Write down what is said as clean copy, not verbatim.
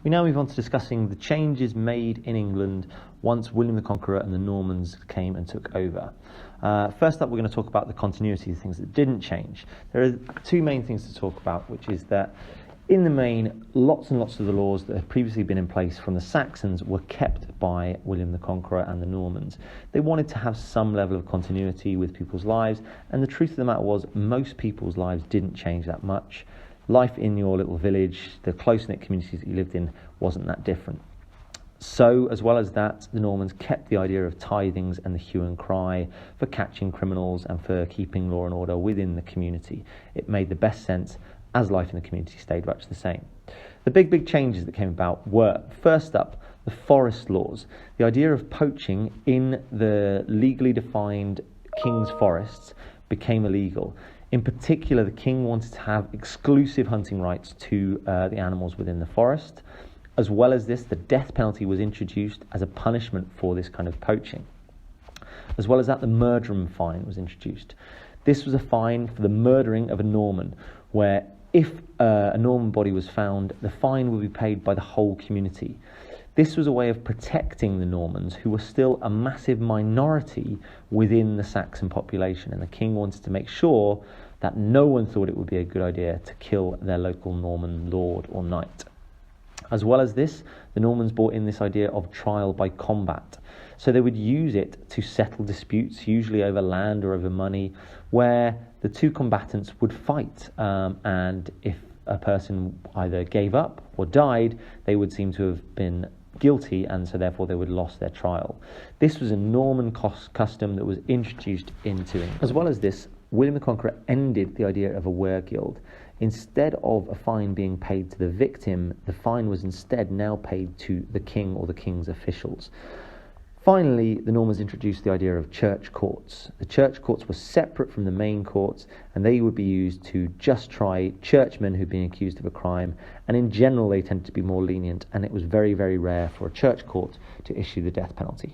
We now move on to discussing the changes made in England once William the Conqueror and the Normans came and took over. First up, we're going to talk about the continuity of things that didn't change. There are two main things to talk about, which is that in the main, lots and lots of the laws that had previously been in place from the Saxons were kept by William the Conqueror and the Normans. They wanted to have some level of continuity with people's lives, and the truth of the matter was most people's lives didn't change that much. Life in your little village, the close-knit communities that you lived in, wasn't that different. So, as well as that, the Normans kept the idea of tithings and the hue and cry for catching criminals and for keeping law and order within the community. It made the best sense as life in the community stayed much the same. The big changes that came about were, first up, the forest laws. The idea of poaching in the legally defined king's forests became illegal. In particular, the king wanted to have exclusive hunting rights to the animals within the forest. As well as this, the death penalty was introduced as a punishment for this kind of poaching. As well as that, the murderum fine was introduced. This was a fine for the murdering of a Norman, where if a Norman body was found, the fine would be paid by the whole community. This was a way of protecting the Normans, who were still a massive minority within the Saxon population, and the king wanted to make sure that no one thought it would be a good idea to kill their local Norman lord or knight. As well as this, the Normans brought in this idea of trial by combat. So they would use it to settle disputes, usually over land or over money, where the two combatants would fight, and if a person either gave up or died, they would seem to have been guilty, and so therefore they would have lost their trial. This was a Norman custom that was introduced into England. As well as this, William the Conqueror ended the idea of a weregild. Instead of a fine being paid to the victim, the fine was instead now paid to the king or the king's officials. Finally, the Normans introduced the idea of church courts. The church courts were separate from the main courts, and they would be used to just try churchmen who'd been accused of a crime, and in general they tended to be more lenient, and it was very, very rare for a church court to issue the death penalty.